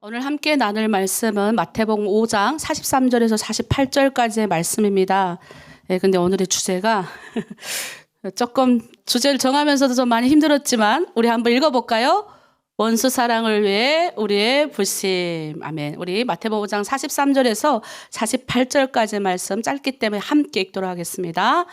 오늘 함께 나눌 말씀은 마태복음 5장 43절에서 48절까지의 말씀입니다. 근데 오늘의 주제가 조금 주제를 정하면서도 좀 많이 힘들었지만 우리 한번 읽어볼까요? 원수 사랑을 위해 우리의 불심. 아멘. 우리 마태복음 5장 43절에서 48절까지의 말씀 짧기 때문에 함께 읽도록 하겠습니다.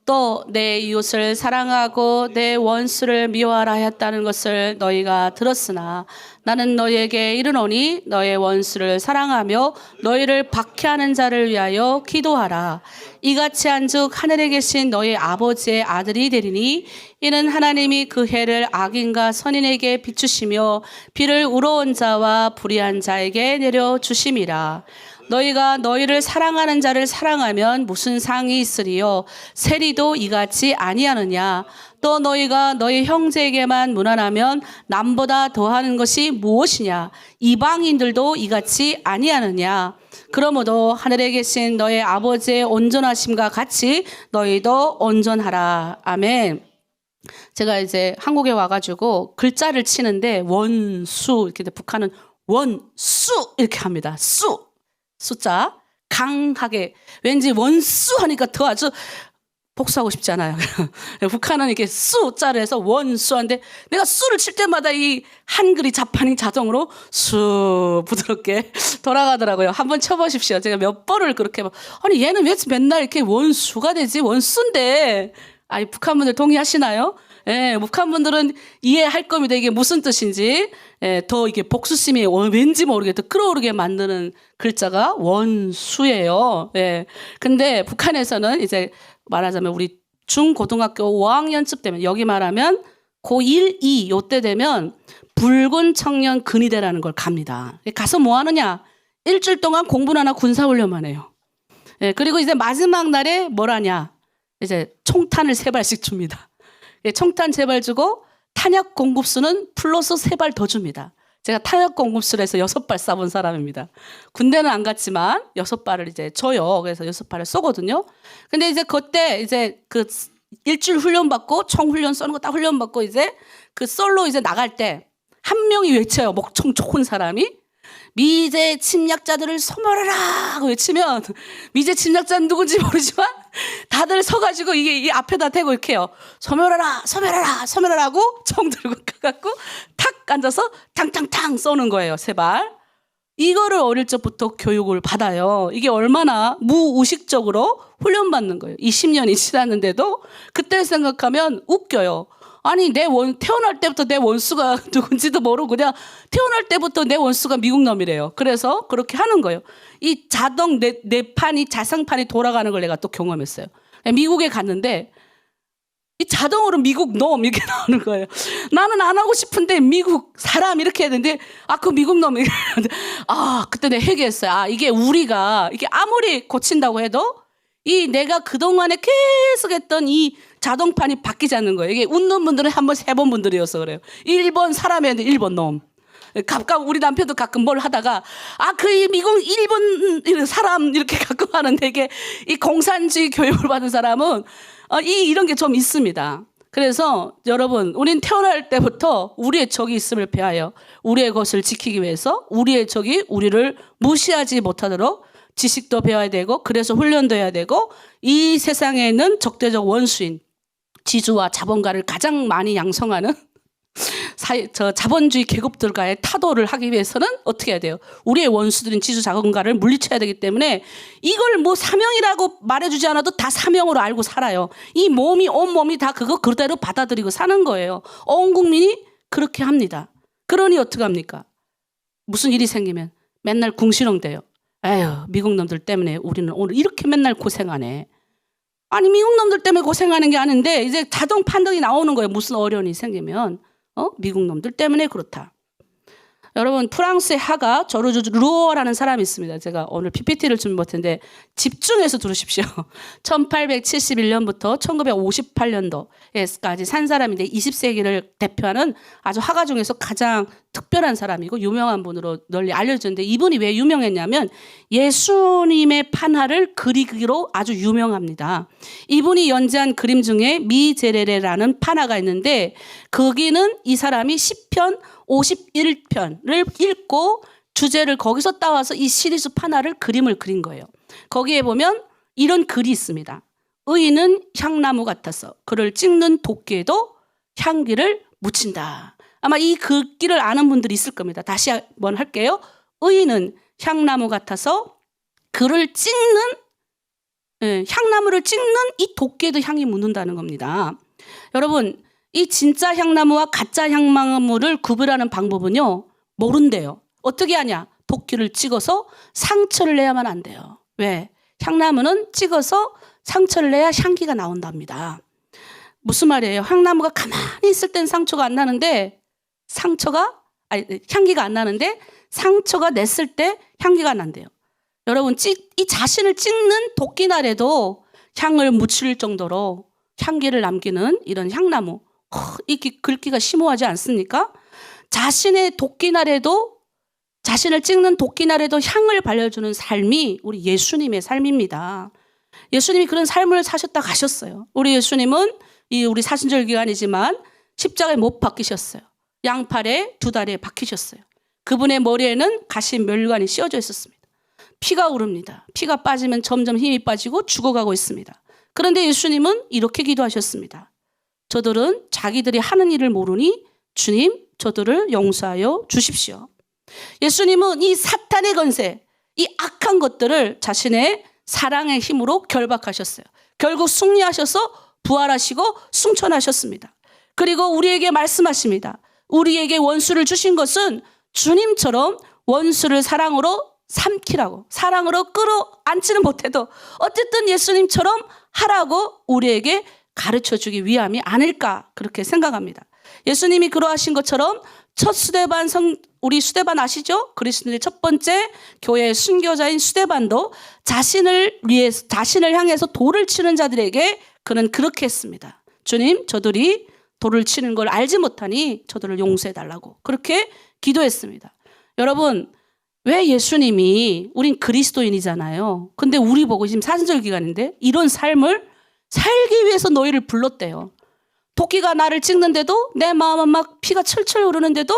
또 내 이웃을 사랑하고 내 원수를 미워하라 하였다는 것을 너희가 들었으나 나는 너희에게 이르노니 너의 원수를 사랑하며 너희를 박해하는 자를 위하여 기도하라. 이같이 한즉 하늘에 계신 너희 아버지의 아들이 되리니 이는 하나님이 그 해를 악인과 선인에게 비추시며 비를 우러온 자와 불의한 자에게 내려주심이라. 너희가 너희를 사랑하는 자를 사랑하면 무슨 상이 있으리요? 세리도 이같이 아니하느냐? 또 너희가 너희 형제에게만 무난하면 남보다 더하는 것이 무엇이냐? 이방인들도 이같이 아니하느냐? 그러므로 하늘에 계신 너희 아버지의 온전하심과 같이 너희도 온전하라. 아멘. 제가 이제 한국에 와가지고 글자를 치는데 원수 이렇게 북한은 원수 이렇게 합니다. 수. 숫자 강하게 왠지 원수 하니까 더 아주 복수하고 싶잖아요. 북한은 이렇게 수자를 해서 원수한데 내가 수를 칠 때마다 이 한글이 자판이 자동으로 수 부드럽게 돌아가더라고요. 한번 쳐보십시오. 제가 몇 번을 그렇게 아니 얘는 왜 맨날 이렇게 원수가 되지? 원수인데 아니 북한 분들 동의하시나요? 예, 북한 분들은 이해할 겁니다. 이게 무슨 뜻인지. 예, 더 이게 복수심이 왠지 모르게 더 끌어오르게 만드는 글자가 원수예요. 예. 근데 북한에서는 이제 말하자면 우리 중고등학교 5학년쯤 되면 여기 말하면 고1, 2 요때 되면 붉은 청년 근위대라는 걸 갑니다. 가서 뭐 하느냐? 일주일 동안 공부나 하나 군사훈련만 해요. 예, 그리고 이제 마지막 날에 뭘 하냐? 이제 총탄을 3발씩 줍니다. 총탄 3발 주고 탄약 공급수는 플러스 3발 더 줍니다. 제가 탄약 공급수를 해서 6발 쏴본 사람입니다. 군대는 안 갔지만 6발을 이제 줘요. 그래서 6발을 쏘거든요. 근데 이제 그때 이제 그 일주일 훈련 받고 총 훈련 쏘는 거 딱 훈련 받고 이제 그 썰로 이제 나갈 때 한 명이 외쳐요. 목청 좋은 사람이. 미제 침략자들을 소멸하라 하고 외치면 미제 침략자는 누군지 모르지만 다들 서가지고 이게 이 앞에다 대고 이렇게 해요. 소멸하라 소멸하라 소멸하라 하고 총 들고 가갖고 탁 앉아서 탕탕탕 쏘는 거예요. 3발. 이거를 어릴 적부터 교육을 받아요. 이게 얼마나 무의식적으로 훈련받는 거예요. 20년이 지났는데도 그때 생각하면 웃겨요. 아니 태어날 때부터 내 원수가 누군지도 모르고 그냥 태어날 때부터 내 원수가 미국 놈이래요. 그래서 그렇게 하는 거예요. 이 자동 내 자상판이 돌아가는 걸 내가 또 경험했어요. 미국에 갔는데 이 자동으로 미국 놈 이렇게 나오는 거예요. 나는 안 하고 싶은데 미국 사람 이렇게 했는데 그 미국 놈 그때 내가 회개했어요. 이게 우리가 이게 아무리 고친다고 해도 이 내가 그동안에 계속 했던 이 자동판이 바뀌지 않는 거예요. 이게 웃는 분들은 한 번, 3번 분들이어서 그래요. 1번 사람이었는데 1번 놈. 가끔 우리 남편도 가끔 뭘 하다가 그 미국 1번 사람 이렇게 가끔 하는데 이게 이 공산주의 교육을 받은 사람은 이런 게 좀 있습니다. 그래서 여러분 우린 태어날 때부터 우리의 적이 있음을 배워요. 우리의 것을 지키기 위해서 우리의 적이 우리를 무시하지 못하도록 지식도 배워야 되고 그래서 훈련도 해야 되고 이 세상에 있는 적대적 원수인 지주와 자본가를 가장 많이 양성하는 자본주의 계급들과의 타도를 하기 위해서는 어떻게 해야 돼요? 우리의 원수들인 지주 자본가를 물리쳐야 되기 때문에 이걸 뭐 사명이라고 말해주지 않아도 다 사명으로 알고 살아요. 이 온몸이 다 그거 그대로 받아들이고 사는 거예요. 온 국민이 그렇게 합니다. 그러니 어떻게 합니까? 무슨 일이 생기면 맨날 궁시렁대요. 에휴, 미국 놈들 때문에 우리는 오늘 이렇게 맨날 고생하네. 아니 미국 놈들 때문에 고생하는 게 아닌데 이제 자동 판단이 나오는 거예요. 무슨 어려움이 생기면 미국 놈들 때문에 그렇다. 여러분 프랑스의 화가 조르주 루어라는 사람이 있습니다. 제가 오늘 PPT를 준비 못했는데 집중해서 들으십시오. 1871년부터 1958년도까지 산 사람인데 20세기를 대표하는 아주 화가 중에서 가장 특별한 사람이고 유명한 분으로 널리 알려졌는데 이분이 왜 유명했냐면 예수님의 판화를 그리기로 아주 유명합니다. 이분이 연재한 그림 중에 미제레레라는 판화가 있는데 거기는 이 사람이 시편 51편을 읽고 주제를 거기서 따와서 이 시리즈 하나를 그림을 그린 거예요. 거기에 보면 이런 글이 있습니다. 의인은 향나무 같아서 그를 찍는 도끼에도 향기를 묻힌다. 아마 이 글귀를 아는 분들이 있을 겁니다. 다시 한번 할게요. 의인은 향나무 같아서 그를 찍는, 향나무를 찍는 이 도끼에도 향이 묻는다는 겁니다. 여러분, 이 진짜 향나무와 가짜 향나무를 구별하는 방법은요, 모른대요. 어떻게 하냐? 도끼를 찍어서 상처를 내야만 안 돼요. 왜? 향나무는 찍어서 상처를 내야 향기가 나온답니다. 무슨 말이에요? 향나무가 가만히 있을 땐 상처가 안 나는데 향기가 안 나는데 상처가 냈을 때 향기가 난대요. 여러분, 이 자신을 찍는 도끼날에도 향을 묻힐 정도로 향기를 남기는 이런 향나무. 이 글귀가 심오하지 않습니까? 자신의 도끼날에도, 자신을 찍는 도끼날에도 향을 발려주는 삶이 우리 예수님의 삶입니다. 예수님이 그런 삶을 사셨다 가셨어요. 우리 예수님은 우리 사순절 기간이지만 십자가에 못 박히셨어요. 양팔에 두 다리에 박히셨어요. 그분의 머리에는 가시 멸관이 씌워져 있었습니다. 피가 흐릅니다. 피가 빠지면 점점 힘이 빠지고 죽어가고 있습니다. 그런데 예수님은 이렇게 기도하셨습니다. 저들은 자기들이 하는 일을 모르니 주님, 저들을 용서하여 주십시오. 예수님은 이 사탄의 권세, 이 악한 것들을 자신의 사랑의 힘으로 결박하셨어요. 결국 승리하셔서 부활하시고 승천하셨습니다. 그리고 우리에게 말씀하십니다. 우리에게 원수를 주신 것은 주님처럼 원수를 사랑으로 삼키라고, 사랑으로 끌어안지는 못해도 어쨌든 예수님처럼 하라고 우리에게 가르쳐주기 위함이 아닐까 그렇게 생각합니다. 예수님이 그러하신 것처럼 첫 수데반 우리 수데반 아시죠? 그리스도의 첫 번째 교회의 순교자인 수데반도 자신을 향해서 돌을 치는 자들에게 그는 그렇게 했습니다. 주님, 저들이 돌을 치는 걸 알지 못하니 저들을 용서해 달라고 그렇게 기도했습니다. 여러분, 왜 예수님이, 우린 그리스도인이잖아요. 근데 우리 보고 지금 사순절 기간인데 이런 삶을 살기 위해서 너희를 불렀대요. 도끼가 나를 찍는데도 내 마음은 막 피가 철철 흐르는데도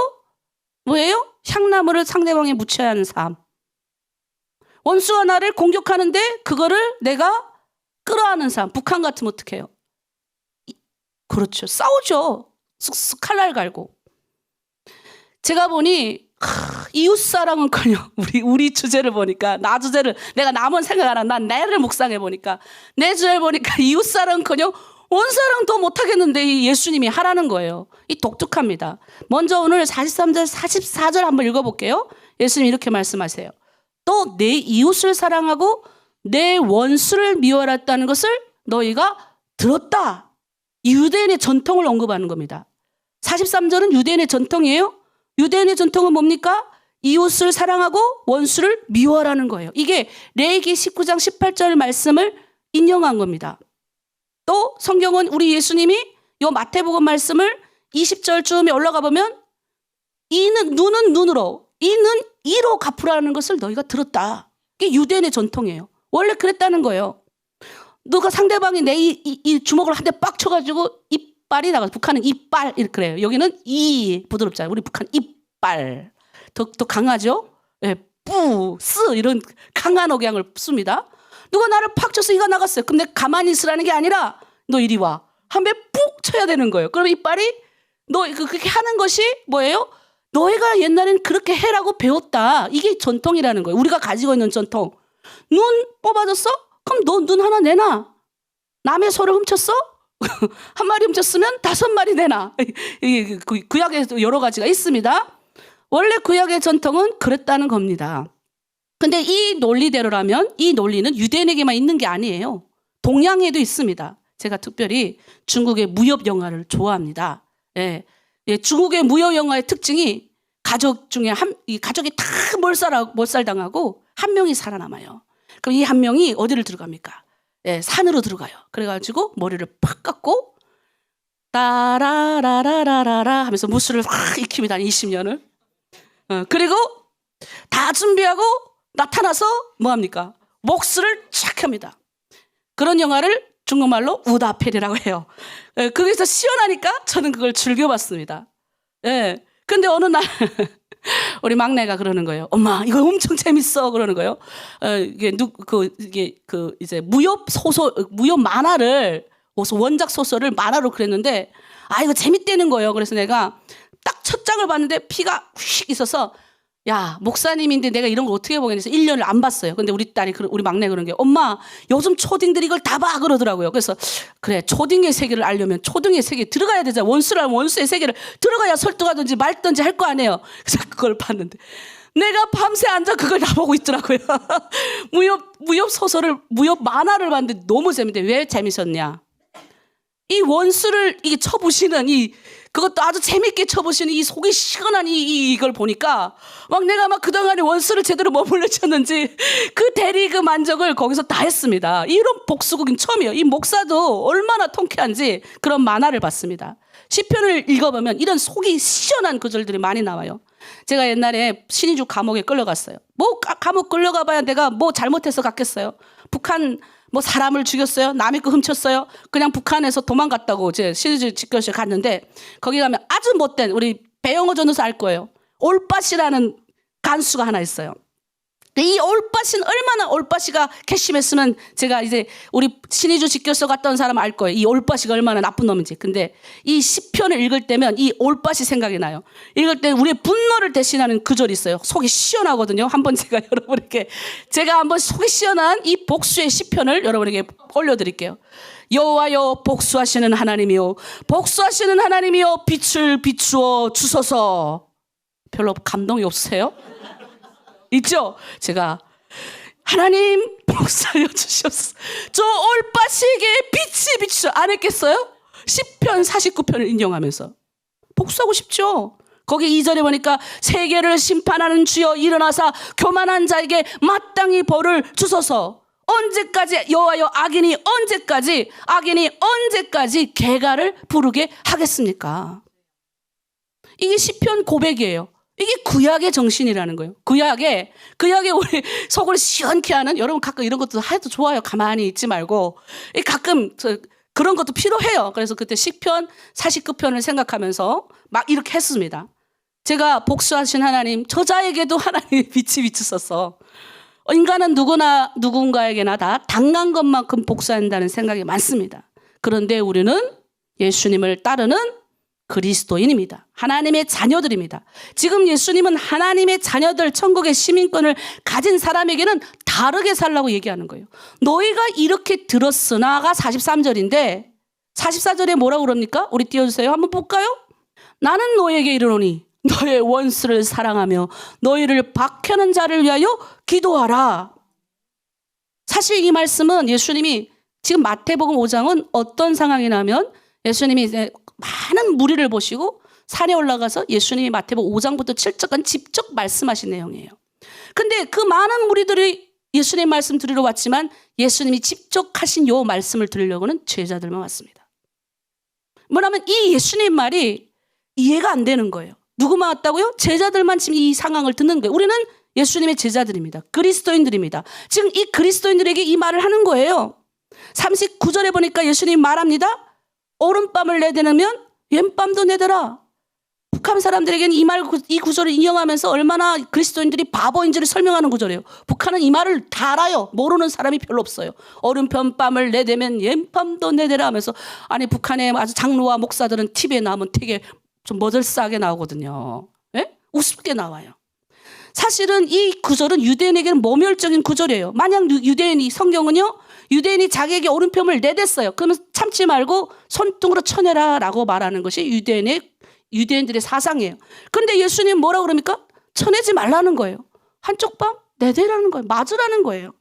뭐예요? 향나무를 상대방에 묻혀야 하는 삶. 원수가 나를 공격하는데 그거를 내가 끌어안는 삶. 북한 같으면 어떻게 해요? 그렇죠. 싸우죠. 쓱쓱 칼날 갈고. 제가 보니 이웃사랑은커녕 우리 주제를 보니까 나 주제를 내가 남은 생각 안 하고 난 나를 묵상해 보니까 내 주제를 보니까 이웃사랑은커녕 원사랑 더 못하겠는데 이 예수님이 하라는 거예요. 이 독특합니다. 먼저 오늘 43절 44절 한번 읽어볼게요. 예수님 이렇게 말씀하세요. 또 내 이웃을 사랑하고 내 원수를 미워했다는 것을 너희가 들었다. 유대인의 전통을 언급하는 겁니다. 43절은 유대인의 전통이에요. 유대인의 전통은 뭡니까? 이웃을 사랑하고 원수를 미워하라는 거예요. 이게 레위기 19장 18절 말씀을 인용한 겁니다. 또 성경은 우리 예수님이 이 마태복음 말씀을 20절쯤에 올라가 보면 눈은 눈으로, 이는 이로 갚으라는 것을 너희가 들었다. 이게 유대인의 전통이에요. 원래 그랬다는 거예요. 누가 상대방이 내 이 주먹을 한 대 빡 쳐가지고 이빨이 나가서 북한은 이빨 이렇게 그래요. 여기는 이 부드럽잖아요. 우리 북한 이빨 더 강하죠. 예, 쓰 이런 강한 억양을 씁니다. 누가 나를 팍 쳐서 이가 나갔어요. 그럼 내가 가만히 있으라는 게 아니라 너 이리 와. 한 배 푹 쳐야 되는 거예요. 그럼 이빨이 너 그렇게 하는 것이 뭐예요? 너희가 옛날엔 그렇게 해라고 배웠다. 이게 전통이라는 거예요. 우리가 가지고 있는 전통. 눈 뽑아줬어? 그럼 너 눈 하나 내놔. 남의 소를 훔쳤어? 한 마리 훔쳤으면 5마리 내놔. 구약에 여러 가지가 있습니다. 원래 구약의 전통은 그랬다는 겁니다. 근데 이 논리대로라면 이 논리는 유대인에게만 있는 게 아니에요. 동양에도 있습니다. 제가 특별히 중국의 무협 영화를 좋아합니다. 예. 예, 중국의 무협 영화의 특징이 가족 중에 이 가족이 다 몰살당하고 한 명이 살아남아요. 그럼 이 한 명이 어디를 들어갑니까? 예, 산으로 들어가요. 그래가지고 머리를 팍 깎고 따라라라라라라 하면서 무술을 확 익힙니다. 20년을. 그리고 다 준비하고 나타나서 뭐합니까? 목술을 착 합니다. 그런 영화를 중국말로 우다펠이라고 해요. 예, 거기서 시원하니까 저는 그걸 즐겨봤습니다. 예. 근데 어느 날 우리 막내가 그러는 거예요. 엄마, 이거 엄청 재밌어. 그러는 거예요. 이제 무협 만화를, 원작 소설을 만화로 그랬는데, 이거 재밌다는 거예요. 그래서 내가 딱 첫 장을 봤는데 피가 휙 있어서, 야, 목사님인데 내가 이런 거 어떻게 보겠냐 해서 1년을 안 봤어요. 근데 우리 딸이, 우리 막내 그런 게, 엄마, 요즘 초딩들이 이걸 다 봐. 그러더라고요. 그래서, 그래, 초딩의 세계를 알려면 초딩의 세계에 들어가야 되잖아. 원수를 알면 원수의 세계를 들어가야 설득하든지 말든지 할 거 아니에요. 그래서 그걸 봤는데, 내가 밤새 앉아 그걸 다 보고 있더라고요. 무협 만화를 봤는데 너무 재밌대. 왜 재밌었냐? 이 원수를 이게 쳐부시는 그것도 아주 재밌게 쳐보시는 이 속이 시원한 이걸 보니까 내가 그동안에 원수를 제대로 머물러 쳤는지 그 대리 그 만족을 거기서 다 했습니다. 이런 복수극은 처음이에요. 이 목사도 얼마나 통쾌한지 그런 만화를 봤습니다. 시편을 읽어보면 이런 속이 시원한 구절들이 많이 나와요. 제가 옛날에 신의주 감옥에 끌려갔어요. 감옥 끌려가 봐야 내가 잘못해서 갔겠어요. 북한 사람을 죽였어요? 남의 거 훔쳤어요? 그냥 북한에서 도망갔다고 제 신의주 집결소에 갔는데 거기 가면 아주 못된 우리 배영호 전도사 알 거예요. 올빠시라는 간수가 하나 있어요. 이 올빠시는 얼마나 올빠시가 괘씸했으면 제가 이제 우리 신의주 집결소 갔던 사람 알 거예요. 이 올빠시가 얼마나 나쁜 놈인지. 근데 이 시편을 읽을 때면 이 올빠시 생각이 나요. 읽을 때 우리의 분노를 대신하는 구절이 있어요. 속이 시원하거든요. 한번 제가 여러분에게 한번 속이 시원한 이 복수의 시편을 여러분에게 올려드릴게요. 여호와여 복수하시는 하나님이요 복수하시는 하나님이요 빛을 비추어 주소서. 별로 감동이 없으세요? 있죠? 제가 하나님 복수하여 주시옵소서. 저 올빠시에게 빛이 비추어 안 했겠어요? 시편 49편을 인용하면서 복수하고 싶죠. 거기 2절에 보니까 세계를 심판하는 주여 일어나사 교만한 자에게 마땅히 벌을 주소서. 언제까지 여호와여 악인이 언제까지 개가를 부르게 하겠습니까? 이게 시편 고백이에요. 이게 구약의 정신이라는 거예요. 구약에 우리 속을 시원케 하는, 여러분 가끔 이런 것도 해도 좋아요. 가만히 있지 말고. 가끔 그런 것도 필요해요. 그래서 그때 시편 49편을 생각하면서 막 이렇게 했습니다. 제가 복수하신 하나님, 저자에게도 하나님의 빛이 비추소서. 인간은 누군가에게나 다 당한 것만큼 복수한다는 생각이 많습니다. 그런데 우리는 예수님을 따르는 그리스도인입니다. 하나님의 자녀들입니다. 지금 예수님은 하나님의 자녀들, 천국의 시민권을 가진 사람에게는 다르게 살라고 얘기하는 거예요. 너희가 이렇게 들었으나가 43절인데 44절에 뭐라고 그럽니까? 우리 띄워주세요. 한번 볼까요? 나는 너에게 이르노니 너의 원수를 사랑하며 너희를 박해하는 자를 위하여 기도하라. 사실 이 말씀은 예수님이 지금 마태복음 5장은 어떤 상황이냐면 예수님이 이제 많은 무리를 보시고 산에 올라가서 예수님이 마태복음 5장부터 7장까지 직접 말씀하신 내용이에요. 근데 그 많은 무리들이 예수님 말씀 들으러 왔지만 예수님이 직접 하신 요 말씀을 들으려고는 제자들만 왔습니다. 뭐냐면 이 예수님 말이 이해가 안 되는 거예요. 누구만 왔다고요? 제자들만 지금 이 상황을 듣는 거예요. 우리는 예수님의 제자들입니다. 그리스도인들입니다. 지금 이 그리스도인들에게 이 말을 하는 거예요. 39절에 보니까 예수님 말합니다. 오른밤을 내대면 왼밤도 내대라. 북한 사람들에게는 이 구절을 인용하면서 얼마나 그리스도인들이 바보인지를 설명하는 구절이에요. 북한은 이 말을 다 알아요. 모르는 사람이 별로 없어요. 오른밤을 내대면 왼밤도 내대라 하면서, 아니 북한의 아주 장로와 목사들은 TV에 나오면 되게 좀 머들싸게 나오거든요. 예? 우습게 나와요. 사실은 이 구절은 유대인에게는 모멸적인 구절이에요. 만약 성경은요, 유대인이 자기에게 오른편을 내댔어요. 그러면 참지 말고 손등으로 쳐내라 라고 말하는 것이 유대인들의 사상이에요. 그런데 예수님 뭐라고 그럽니까? 쳐내지 말라는 거예요. 한쪽 밤 내대라는 거예요. 맞으라는 거예요.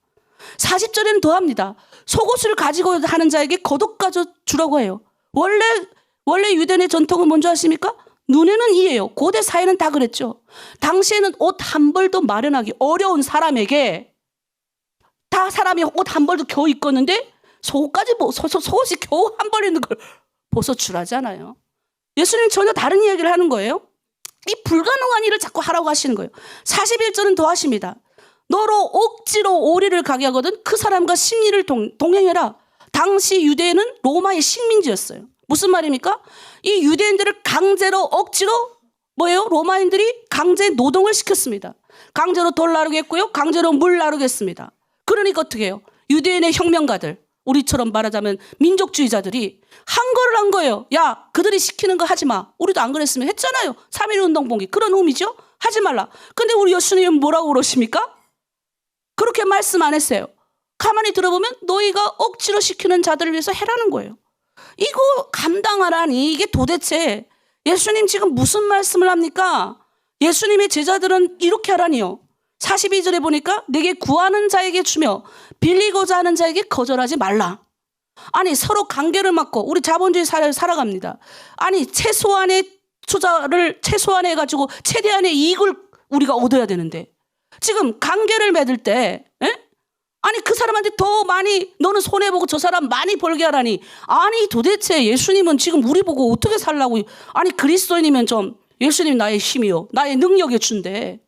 40절에는 더합니다. 속옷을 가지고 하는 자에게 겉옷까지 주라고 해요. 원래 유대인의 전통은 뭔지 아십니까? 눈에는 이해요. 고대 사회는 다 그랬죠. 당시에는 옷 한 벌도 마련하기 어려운 사람에게 다 사람이 옷 한 벌도 겨우 입었는데 속옷이 겨우 한 벌 있는 걸 벗어주라잖아요. 예수님은 전혀 다른 이야기를 하는 거예요. 이 불가능한 일을 자꾸 하라고 하시는 거예요. 41절은 더 하십니다. 너로 억지로 오리를 가게 하거든 그 사람과 심리를 동행해라. 당시 유대인은 로마의 식민지였어요. 무슨 말입니까? 이 유대인들을 강제로 억지로 뭐예요? 로마인들이 강제 노동을 시켰습니다. 강제로 돌 나르겠고요. 강제로 물 나르겠습니다. 그러니까 어떻게 해요? 유대인의 혁명가들, 우리처럼 말하자면 민족주의자들이 항거를 한 거예요. 야, 그들이 시키는 거 하지 마. 우리도 안 그랬으면 했잖아요. 3.1 운동봉기. 그런 의미죠? 하지 말라. 근데 우리 예수님은 뭐라고 그러십니까? 그렇게 말씀 안 했어요. 가만히 들어보면 너희가 억지로 시키는 자들을 위해서 해라는 거예요. 이거 감당하라니. 이게 도대체 예수님 지금 무슨 말씀을 합니까? 예수님의 제자들은 이렇게 하라니요. 42절에 보니까 내게 구하는 자에게 주며 빌리고자 하는 자에게 거절하지 말라. 아니 서로 관계를 맺고 우리 자본주의 사회를 살아갑니다. 아니 최소한의 투자를 최소한에 해가지고 최대한의 이익을 우리가 얻어야 되는데 지금 관계를 맺을 때 아니 그 사람한테 더 많이 너는 손해보고 저 사람 많이 벌게 하라니. 아니 도대체 예수님은 지금 우리 보고 어떻게 살라고. 아니 그리스도인이면 좀 예수님 나의 힘이요 나의 능력이 준대.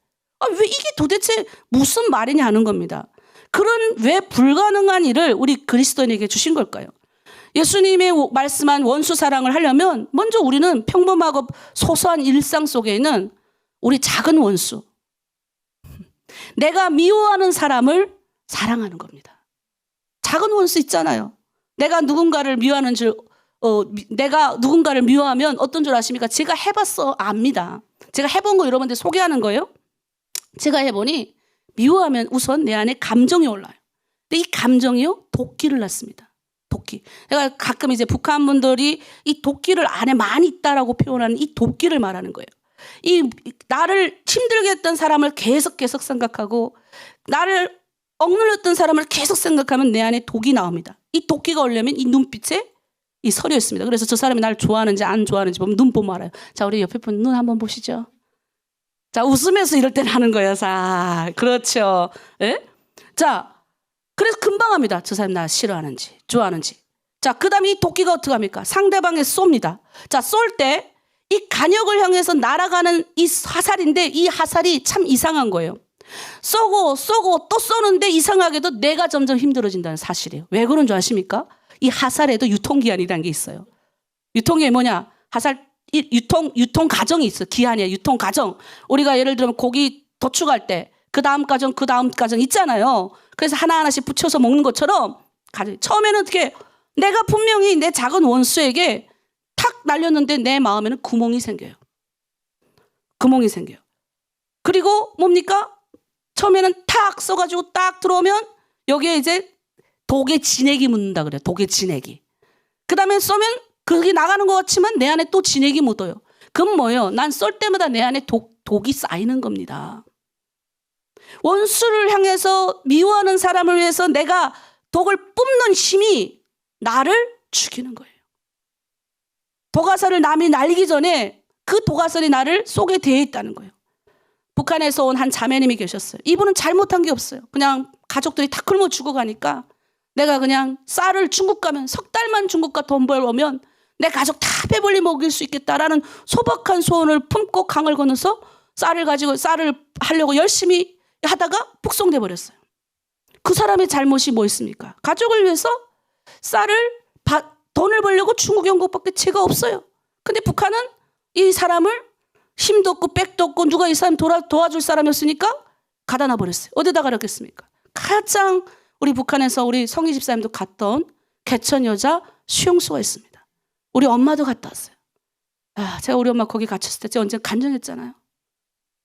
왜 이게 도대체 무슨 말이냐 하는 겁니다. 그런 왜 불가능한 일을 우리 그리스도인에게 주신 걸까요? 예수님의 말씀한 원수 사랑을 하려면 먼저 우리는 평범하고 소소한 일상 속에 있는 우리 작은 원수, 내가 미워하는 사람을 사랑하는 겁니다. 작은 원수 있잖아요. 내가 누군가를 미워하는 내가 누군가를 미워하면 어떤 줄 아십니까? 제가 해봤어 압니다. 제가 해본 거 여러분한테 소개하는 거예요. 제가 해보니 미워하면 우선 내 안에 감정이 올라요. 근데 이 감정이요 도끼를 낳습니다. 도끼. 내가 가끔 이제 북한 분들이 이 도끼를 안에 많이 있다라고 표현하는 이 도끼를 말하는 거예요. 이 나를 힘들게 했던 사람을 계속 생각하고 나를 억눌렸던 사람을 계속 생각하면 내 안에 독이 나옵니다. 이 도끼가 오려면 이 눈빛에 이 서려 있습니다. 그래서 저 사람이 나를 좋아하는지 안 좋아하는지 보면 눈 보면 알아요. 자, 우리 옆에 분 눈 한번 보시죠. 자, 웃으면서 이럴 땐 하는 거예요. 자, 그렇죠. 예? 자, 그래서 금방 합니다. 저 사람 나 싫어하는지, 좋아하는지. 자, 그 다음에 이 도끼가 어떻게 합니까? 상대방에 쏩니다. 자, 쏠 때 이 간역을 향해서 날아가는 이 화살인데 이 화살이 참 이상한 거예요. 쏘고 또 쏘는데 이상하게도 내가 점점 힘들어진다는 사실이에요. 왜 그런 줄 아십니까? 이 화살에도 유통기한이라는 게 있어요. 유통기한이 뭐냐? 화살 유통 과정이 있어. 기한이야. 유통 과정. 우리가 예를 들면 고기 도축할 때 그 다음 과정 있잖아요. 그래서 하나하나씩 붙여서 먹는 것처럼 처음에는 어떻게 내가 분명히 내 작은 원수에게 탁 날렸는데 내 마음에는 구멍이 생겨요. 그리고 뭡니까? 처음에는 탁 써가지고 딱 들어오면 여기에 이제 독의 진액이 묻는다 그래요. 독의 진액이. 그 다음에 쏘면 그게 나가는 것 같지만 내 안에 또 진액이 묻어요. 그럼 뭐예요? 난 쏠 때마다 내 안에 독이 쌓이는 겁니다. 원수를 향해서 미워하는 사람을 위해서 내가 독을 뿜는 힘이 나를 죽이는 거예요. 독화살을 남이 날리기 전에 그 독화살이 나를 속에 대어 있다는 거예요. 북한에서 온 한 자매님이 계셨어요. 이분은 잘못한 게 없어요. 그냥 가족들이 다 굶어 죽어가니까 내가 그냥 쌀을 중국 가면 석 달만 중국 가 돈 벌어오면 내 가족 다 배불리 먹일 수 있겠다라는 소박한 소원을 품고 강을 건너서 쌀을 하려고 열심히 하다가 북송돼 버렸어요. 그 사람의 잘못이 뭐 있습니까? 가족을 위해서 돈을 벌려고 중국에 온 것밖에 죄가 없어요. 근데 북한은 이 사람을 힘도 없고 백도 없고 누가 이 사람 도와줄 사람이 없으니까 가다 놔버렸어요. 어디다 가렸겠습니까? 가장 우리 북한에서 우리 성희 집사님도 갔던 개천 여자 수용소가 있습니다. 우리 엄마도 갔다 왔어요. 제가 우리 엄마 거기 갇혔을 때 제가 언제 간증했잖아요.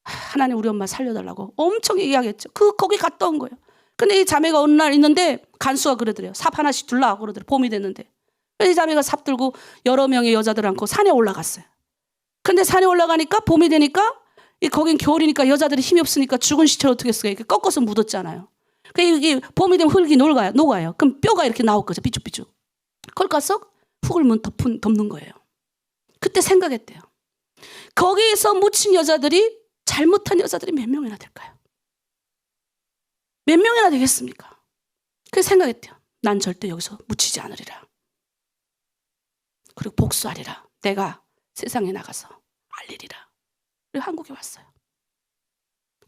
하나님 우리 엄마 살려달라고 엄청 이야기했죠. 거기 갔다 온 거예요. 근데 이 자매가 어느 날 있는데 간수가 그러더래요. 삽 하나씩 둘라 그러더래요. 봄이 됐는데. 이 자매가 삽 들고 여러 명의 여자들 안고 산에 올라갔어요. 근데 산에 올라가니까 봄이 되니까 거긴 겨울이니까 여자들이 힘이 없으니까 죽은 시체를 어떻게 했어요? 이렇게 꺾어서 묻었잖아요. 이게 봄이 되면 흙이 녹아요. 그럼 뼈가 이렇게 나올 거죠. 삐죽삐죽. 그걸 가서 흙을 덮는 거예요. 그때 생각했대요. 거기에서 묻힌 여자들이 잘못한 여자들이 몇 명이나 될까요? 몇 명이나 되겠습니까? 그래서 생각했대요. 난 절대 여기서 묻히지 않으리라. 그리고 복수하리라. 내가 세상에 나가서 알리리라. 그리고 한국에 왔어요.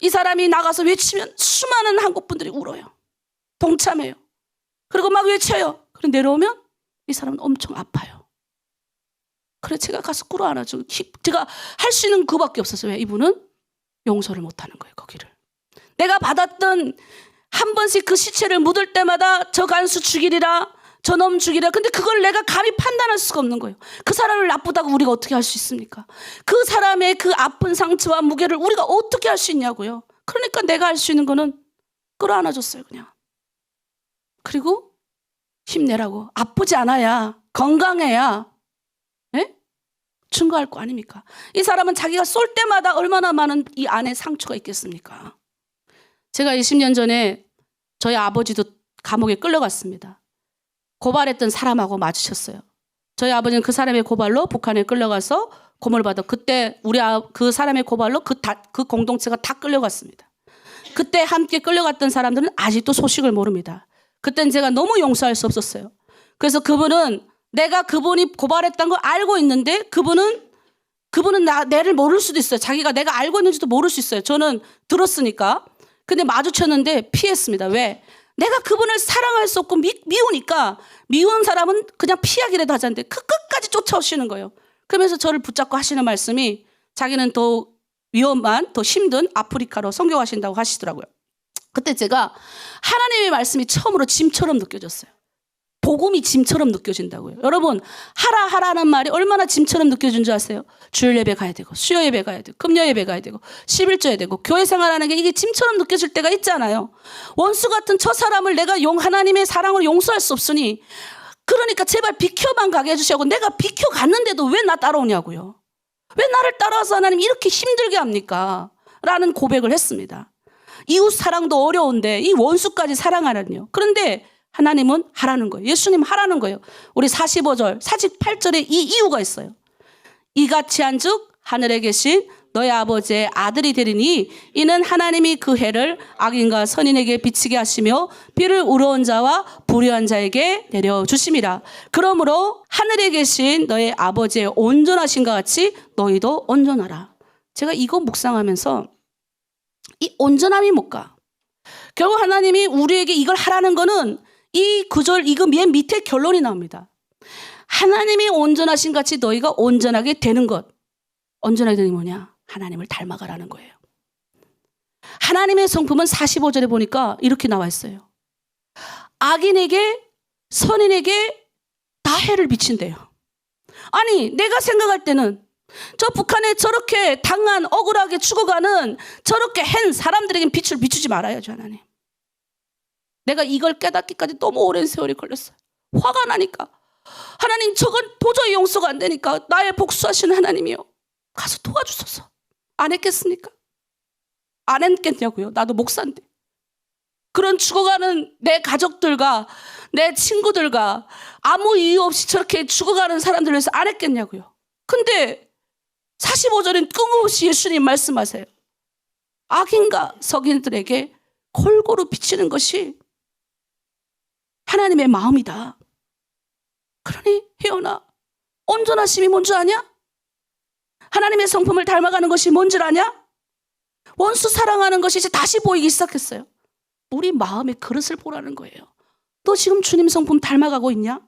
이 사람이 나가서 외치면 수많은 한국 분들이 울어요. 동참해요. 그리고 막 외쳐요. 그리고 내려오면 이 사람은 엄청 아파요. 그래 제가 가서 끌어안아주고 제가 할 수 있는 그밖에 없었어요. 왜? 이분은 용서를 못하는 거예요. 거기를. 내가 받았던 한 번씩 그 시체를 묻을 때마다 저 간수 죽이리라, 저놈 죽이리라. 근데 그걸 내가 감히 판단할 수가 없는 거예요. 그 사람을 나쁘다고 우리가 어떻게 할 수 있습니까? 그 사람의 그 아픈 상처와 무게를 우리가 어떻게 할 수 있냐고요. 그러니까 내가 할 수 있는 거는 끌어안아줬어요. 그냥. 그리고 힘내라고. 아프지 않아야, 건강해야 증거할 거 아닙니까? 이 사람은 자기가 쏠 때마다 얼마나 많은 이 안에 상처가 있겠습니까? 제가 20년 전에 저희 아버지도 감옥에 끌려갔습니다. 고발했던 사람하고 마주쳤어요. 저희 아버지는 그 사람의 고발로 북한에 끌려가서 고문받아 그때 그 사람의 고발로 그 공동체가 다 끌려갔습니다. 그때 함께 끌려갔던 사람들은 아직도 소식을 모릅니다. 그땐 제가 너무 용서할 수 없었어요. 그래서 내가 그분이 고발했다는 걸 알고 있는데 그분은 내를 모를 수도 있어요. 자기가 내가 알고 있는지도 모를 수 있어요. 저는 들었으니까. 근데 마주쳤는데 피했습니다. 왜? 내가 그분을 사랑할 수 없고 미우니까 미운 사람은 그냥 피하기라도 하자는데 그 끝까지 쫓아오시는 거예요. 그러면서 저를 붙잡고 하시는 말씀이 자기는 더 위험한, 더 힘든 아프리카로 선교하신다고 하시더라고요. 그때 제가 하나님의 말씀이 처음으로 짐처럼 느껴졌어요. 복음이 짐처럼 느껴진다고요. 여러분, 하라는 말이 얼마나 짐처럼 느껴진 줄 아세요? 주일 예배 가야 되고, 수요 예배 가야 되고, 금요 예배 가야 되고, 11조 해야 되고, 교회 생활하는 게 이게 짐처럼 느껴질 때가 있잖아요. 원수 같은 저 사람을 내가 하나님의 사랑으로 용서할 수 없으니, 그러니까 제발 비켜만 가게 해주시고, 내가 비켜갔는데도 왜 나 따라오냐고요. 왜 나를 따라와서 하나님 이렇게 힘들게 합니까? 라는 고백을 했습니다. 이웃 사랑도 어려운데 이 원수까지 사랑하라니요. 그런데 하나님은 하라는 거예요. 예수님 하라는 거예요. 우리 45절, 48절에 이 이유가 있어요. 이같이 한즉 하늘에 계신 너의 아버지의 아들이 되리니 이는 하나님이 그 해를 악인과 선인에게 비치게 하시며 비를 우러온 자와 불의한 자에게 내려주심이라. 그러므로 하늘에 계신 너의 아버지의 온전하신과 같이 너희도 온전하라. 제가 이거 묵상하면서 이 온전함이 뭘까? 결국 하나님이 우리에게 이걸 하라는 거는 이 구절 이거 맨 밑에 결론이 나옵니다. 하나님이 온전하신 같이 너희가 온전하게 되는 것. 온전하게 되는 게 뭐냐? 하나님을 닮아가라는 거예요. 하나님의 성품은 45절에 보니까 이렇게 나와 있어요. 악인에게 선인에게 다 해를 비친대요. 아니 내가 생각할 때는 저 북한에 저렇게 당한 억울하게 죽어가는 저렇게 한 사람들에겐 빛을 비추지 말아야죠. 하나님. 내가 이걸 깨닫기까지 너무 오랜 세월이 걸렸어요. 화가 나니까. 하나님 저건 도저히 용서가 안 되니까 나의 복수하시는 하나님이요. 가서 도와주소서. 안 했겠습니까? 안 했겠냐고요. 나도 목사인데. 그런 죽어가는 내 가족들과 내 친구들과 아무 이유 없이 저렇게 죽어가는 사람들을 위해서 안 했겠냐고요. 근데 45절엔 끊임없이 예수님 말씀하세요. 악인과 석인들에게 골고루 비치는 것이 하나님의 마음이다. 그러니 혜연아, 온전하심이 뭔 줄 아냐? 하나님의 성품을 닮아가는 것이 뭔 줄 아냐? 원수 사랑하는 것이 이제 다시 보이기 시작했어요. 우리 마음의 그릇을 보라는 거예요. 너 지금 주님 성품 닮아가고 있냐?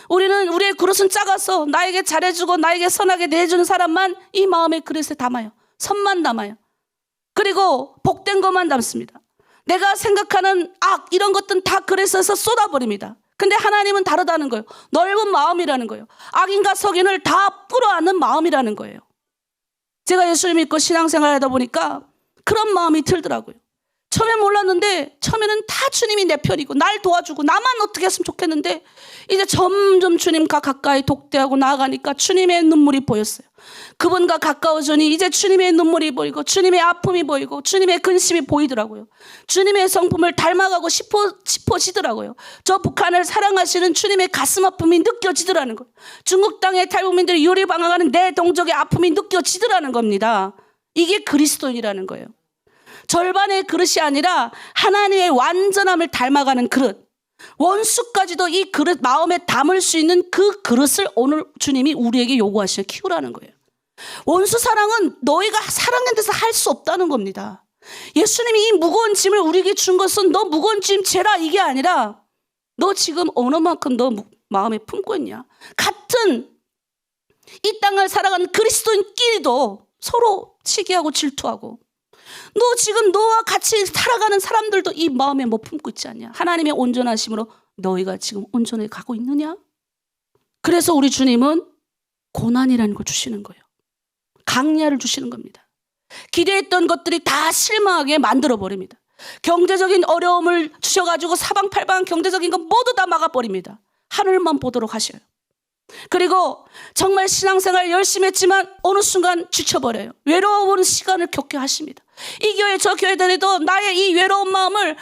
우리의 그릇은 작아서 나에게 잘해주고 나에게 선하게 대해주는 사람만 이 마음의 그릇에 담아요. 선만 담아요. 그리고 복된 것만 담습니다. 내가 생각하는 악 이런 것들은 다 그릇에서 쏟아버립니다. 근데 하나님은 다르다는 거예요. 넓은 마음이라는 거예요. 악인과 석인을 다 끌어안는 마음이라는 거예요. 제가 예수를 믿고 신앙생활을 하다 보니까 그런 마음이 들더라고요. 처음에 몰랐는데 처음에는 다 주님이 내 편이고 날 도와주고 나만 어떻게 했으면 좋겠는데 이제 점점 주님과 가까이 독대하고 나아가니까 주님의 눈물이 보였어요. 그분과 가까워지니 이제 주님의 눈물이 보이고 주님의 아픔이 보이고 주님의 근심이 보이더라고요. 주님의 성품을 닮아가고 싶어지더라고요. 저 북한을 사랑하시는 주님의 가슴 아픔이 느껴지더라는 거예요. 중국 땅의 탈북민들이 유리방황하는 내 동족의 아픔이 느껴지더라는 겁니다. 이게 그리스도인이라는 거예요. 절반의 그릇이 아니라 하나님의 완전함을 닮아가는 그릇. 원수까지도 이 그릇 마음에 담을 수 있는 그 그릇을 오늘 주님이 우리에게 요구하시며 키우라는 거예요. 원수 사랑은 너희가 사랑하는 데서 할 수 없다는 겁니다. 예수님이 이 무거운 짐을 우리에게 준 것은 너 무거운 짐 재라 이게 아니라 너 지금 어느 만큼 너 마음에 품고 있냐. 같은 이 땅을 살아가는 그리스도인끼리도 서로 시기하고 질투하고, 너 지금 너와 같이 살아가는 사람들도 이 마음에 뭐 품고 있지 않냐? 하나님의 온전하심으로 너희가 지금 온전해 가고 있느냐? 그래서 우리 주님은 고난이라는 걸 주시는 거예요. 강야를 주시는 겁니다. 기대했던 것들이 다 실망하게 만들어 버립니다. 경제적인 어려움을 주셔가지고 사방팔방 경제적인 건 모두 다 막아버립니다. 하늘만 보도록 하셔요. 그리고 정말 신앙생활 열심히 했지만 어느 순간 지쳐버려요. 외로운 시간을 겪게 하십니다. 이 교회 저 교회 다니도 나의 이 외로운 마음을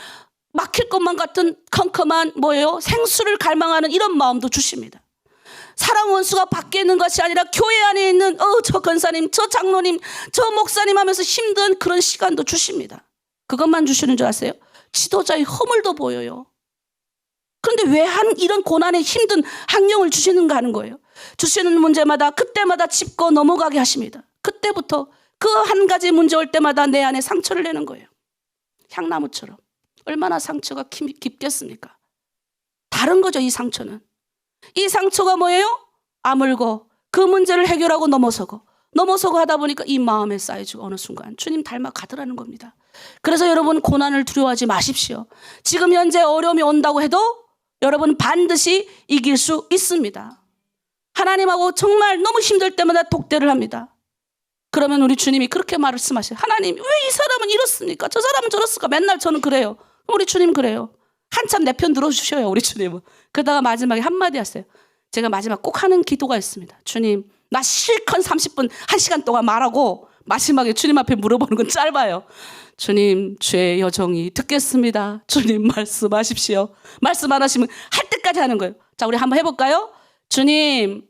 막힐 것만 같은 컴컴한 생수를 갈망하는 이런 마음도 주십니다. 사랑 원수가 밖에 있는 것이 아니라 교회 안에 있는 저 권사님, 저 장로님, 저 목사님 하면서 힘든 그런 시간도 주십니다. 그것만 주시는 줄 아세요? 지도자의 허물도 보여요. 그런데 왜 이런 고난의 힘든 환경을 주시는가 하는 거예요. 주시는 문제마다 그때마다 짚고 넘어가게 하십니다. 그때부터 그 한 가지 문제 올 때마다 내 안에 상처를 내는 거예요. 향나무처럼. 얼마나 상처가 깊겠습니까? 다른 거죠, 이 상처는. 이 상처가 뭐예요? 아물고 그 문제를 해결하고 넘어서고 하다 보니까 이 마음에 쌓여지고 어느 순간 주님 닮아 가더라는 겁니다. 그래서 여러분 고난을 두려워하지 마십시오. 지금 현재 어려움이 온다고 해도 여러분 반드시 이길 수 있습니다. 하나님하고 정말 너무 힘들 때마다 독대를 합니다. 그러면 우리 주님이 그렇게 말씀하셔요. 하나님, 왜 이 사람은 이렇습니까? 저 사람은 저렇습니까? 맨날 저는 그래요. 우리 주님 그래요. 한참 내 편 들어주셔요, 우리 주님은. 그러다가 마지막에 한마디 하세요. 제가 마지막 꼭 하는 기도가 있습니다. 주님, 나 실컷 30분, 1시간 동안 말하고 마지막에 주님 앞에 물어보는 건 짧아요. 주님, 주의 여정이 듣겠습니다. 주님, 말씀하십시오. 말씀 안 하시면 할 때까지 하는 거예요. 자, 우리 한번 해볼까요? 주님,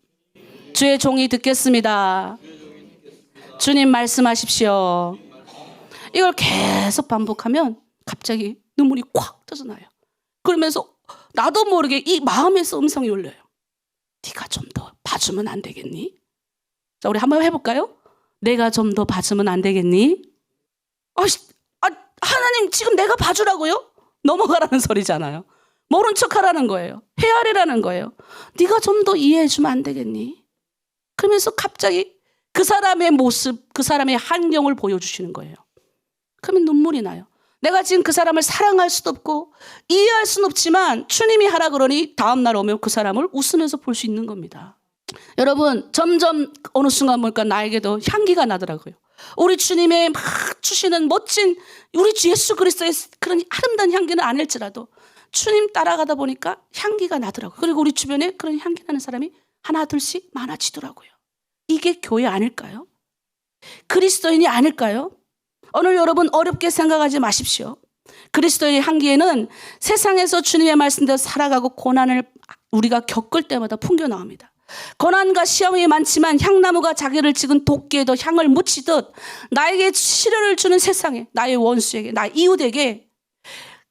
주의 종이 듣겠습니다. 주님, 말씀하십시오. 이걸 계속 반복하면 갑자기 눈물이 콱 터져나요. 그러면서 나도 모르게 이 마음에서 음성이 울려요. 네가 좀 더 봐주면 안 되겠니? 자, 우리 한번 해볼까요? 내가 좀 더 봐주면 안 되겠니? 하나님, 지금 내가 봐주라고요? 넘어가라는 소리잖아요. 모른 척하라는 거예요. 헤아리라는 거예요. 네가 좀 더 이해해주면 안 되겠니? 그러면서 갑자기 그 사람의 모습, 그 사람의 환경을 보여주시는 거예요. 그러면 눈물이 나요. 내가 지금 그 사람을 사랑할 수도 없고 이해할 수는 없지만 주님이 하라 그러니 다음 날 오면 그 사람을 웃으면서 볼 수 있는 겁니다. 여러분, 점점 어느 순간 보니까 나에게도 향기가 나더라고요. 우리 주님의 막 주시는 멋진 우리 주 예수 그리스도의 그런 아름다운 향기는 아닐지라도 주님 따라가다 보니까 향기가 나더라고요. 그리고 우리 주변에 그런 향기 나는 사람이 하나 둘씩 많아지더라고요. 이게 교회 아닐까요? 그리스도인이 아닐까요? 오늘 여러분 어렵게 생각하지 마십시오. 그리스도의 향기에는 세상에서 주님의 말씀대로 살아가고 고난을 우리가 겪을 때마다 풍겨나옵니다. 고난과 시험이 많지만 향나무가 자기를 찍은 도끼에도 향을 묻히듯 나에게 시련을 주는 세상에, 나의 원수에게, 나의 이웃에게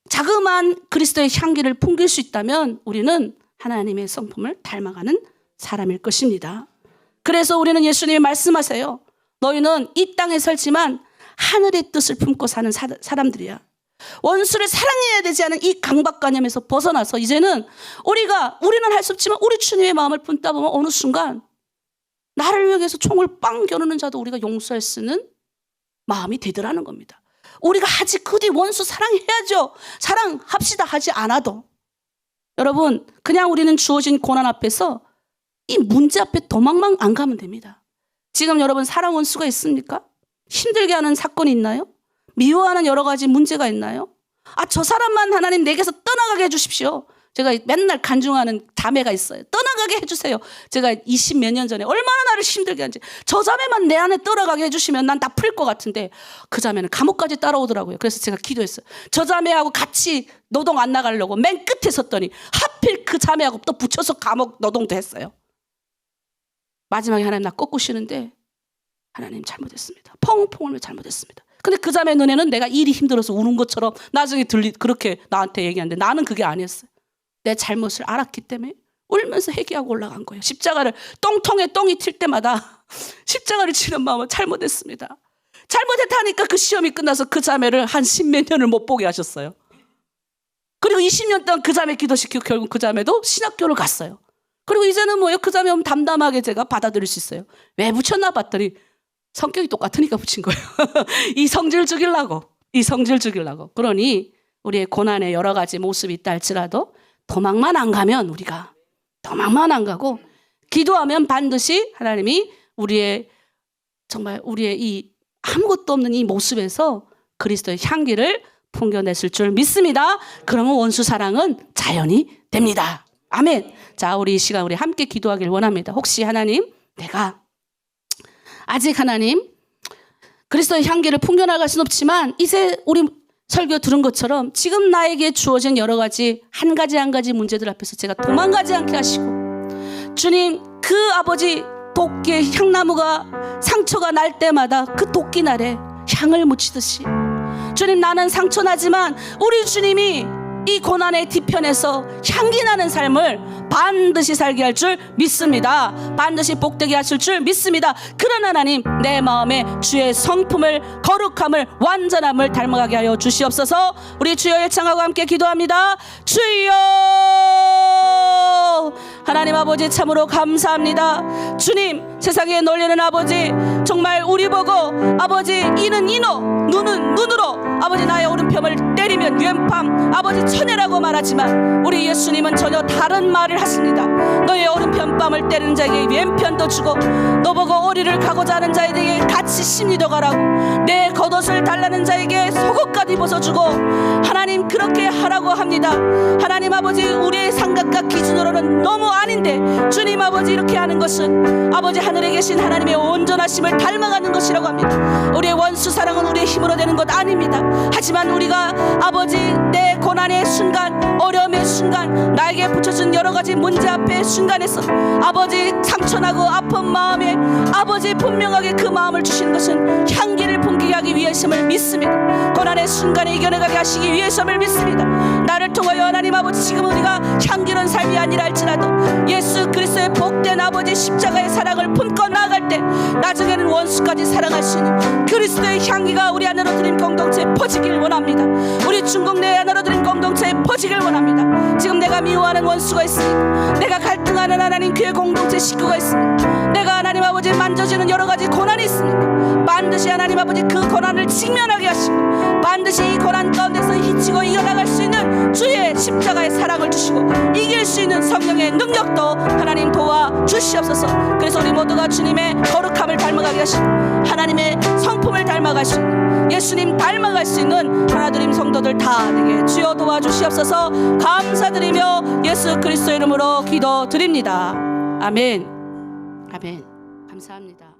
자그마한 그리스도의 향기를 풍길 수 있다면 우리는 하나님의 성품을 닮아가는 사람일 것입니다. 그래서 우리는 예수님이 말씀하세요. 너희는 이 땅에 살지만 하늘의 뜻을 품고 사는 사람들이야. 원수를 사랑해야 되지 않은 이 강박관념에서 벗어나서 이제는 우리는 할 수 없지만 우리 주님의 마음을 품다 보면 어느 순간 나를 위해서 총을 빵 겨누는 자도 우리가 용서할 수 있는 마음이 되더라는 겁니다. 우리가 하지 그 뒤 원수 사랑해야죠. 사랑합시다 하지 않아도. 여러분, 그냥 우리는 주어진 고난 앞에서 이 문제 앞에 도망만 안 가면 됩니다. 지금 여러분 사랑 원수가 있습니까? 힘들게 하는 사건이 있나요? 미워하는 여러 가지 문제가 있나요? 저 사람만 하나님 내게서 떠나가게 해주십시오. 제가 맨날 간증하는 자매가 있어요. 떠나가게 해주세요. 제가 20 몇 년 전에 얼마나 나를 힘들게 하는지 저 자매만 내 안에 떠나가게 해주시면 난 다 풀릴 것 같은데 그 자매는 감옥까지 따라오더라고요. 그래서 제가 기도했어요. 저 자매하고 같이 노동 안 나가려고 맨 끝에 섰더니 하필 그 자매하고 또 붙여서 감옥 노동도 했어요. 마지막에 하나님 나 꺾으시는데 하나님 잘못했습니다. 펑펑 울며 잘못했습니다. 근데 그 자매 눈에는 내가 일이 힘들어서 우는 것처럼 나중에 그렇게 나한테 얘기하는데 나는 그게 아니었어요. 내 잘못을 알았기 때문에 울면서 회개하고 올라간 거예요. 십자가를 똥통에 똥이 튈 때마다 십자가를 치는 마음을 잘못했습니다. 잘못했다니까 그 시험이 끝나서 그 자매를 한 10몇 년을 못 보게 하셨어요. 그리고 20년 동안 그 자매 기도시키고 결국 그 자매도 신학교를 갔어요. 그리고 이제는 뭐예요? 그 자매 담담하게 제가 받아들일 수 있어요. 왜 붙였나 봤더니 성격이 똑같으니까 붙인 거예요. 이 성질 죽이려고. 이 성질 죽이려고. 그러니 우리의 고난의 여러 가지 모습이 있다 할지라도 도망만 안 가면 우리가 도망만 안 가고 기도하면 반드시 하나님이 우리의 정말 우리의 이 아무것도 없는 이 모습에서 그리스도의 향기를 풍겨냈을 줄 믿습니다. 그러면 원수 사랑은 자연이 됩니다. 아멘. 자, 우리 이 시간 우리 함께 기도하길 원합니다. 혹시 하나님, 내가 아직 하나님 그리스도의 향기를 풍겨나갈 수는 없지만 이제 우리 설교 들은 것처럼 지금 나에게 주어진 여러 가지 한 가지 문제들 앞에서 제가 도망가지 않게 하시고 주님 그 아버지 도끼의 향나무가 상처가 날 때마다 그 도끼 날에 향을 묻히듯이 주님 나는 상처나지만 우리 주님이 이 고난의 뒤편에서 향기 나는 삶을 반드시 살게 할 줄 믿습니다. 반드시 복되게 하실 줄 믿습니다. 그러나 하나님 내 마음에 주의 성품을 거룩함을 완전함을 닮아가게 하여 주시옵소서. 우리 주여 예창하고 함께 기도합니다. 주여 하나님 아버지 참으로 감사합니다. 주님 세상에 놀리는 아버지 정말 우리 보고 아버지 이는 이노 눈은 눈으로 아버지 나의 오른편을 때리면 왼밤 아버지 천해라고 말하지만 우리 예수님은 전혀 다른 말을 하십니다. 너의 오른편 뺨을 때리는 자에게 왼편도 주고 너보고 오리를 가고자 하는 자에게 같이 심리도 가라고 내 겉옷을 달라는 자에게 속옷까지 벗어주고 하나님 그렇게 하라고 합니다. 하나님 아버지 우리의 생각과 기준으로는 너무 아닌데 주님 아버지 이렇게 하는 것은 아버지 하늘에 계신 하나님의 온전하심을 닮아가는 것이라고 합니다. 우리의 원수 사랑은 우리의 힘으로 되는 것 아닙니다. 하지만 우리가 아버지 내 고난의 순간 어려움의 순간 나에게 붙여준 여러 가지 문제 앞에 순간에서 아버지 상처나고 아픈 마음에 아버지 분명하게 그 마음을 주시는 것은 향기를 풍기게 하기 위해서임을 믿습니다. 고난의 순간에 이겨내가게 하시기 위해서임을 믿습니다. 나를 통하여 하나님 아버지 지금 우리가 향기로운 삶이 아니라 할지라도 예수 그리스도의 복된 아버지 십자가의 사랑을 품고 나아갈 때 나중에는 원수까지 사랑할 수 있는 그리스도의 향기가 우리 안으로 드린 공동체에 퍼지길 원합니다. 우리 중국 내 안으로 드린 공동체에 퍼지길 원합니다. 지금 내가 미워하는 원수가 있습니다. 내가 갈등하는 하나님 교회 공동체 식구가 있습니다. 내가 하나님 아버지 만져지는 여러 가지 고난이 있습니다. 반드시 하나님 아버지 그 고난을 직면하게 하시고 반드시 이 고난 가운데서 히치고 이겨나갈 수 있는 주의 십자가의 사랑을 주시고 이길 수 있는 성령의 능력도 하나님 도와주시옵소서. 그래서 우리 모두가 주님의 거룩함을 닮아가게 하시고 하나님의 성품을 닮아갈 수 있는 예수님 닮아갈 수 있는 하나님 성도들 다 되게 주여 도와주시옵소서. 감사드리며 예수 그리스도 이름으로 기도드립니다. 아멘. 아멘. 감사합니다.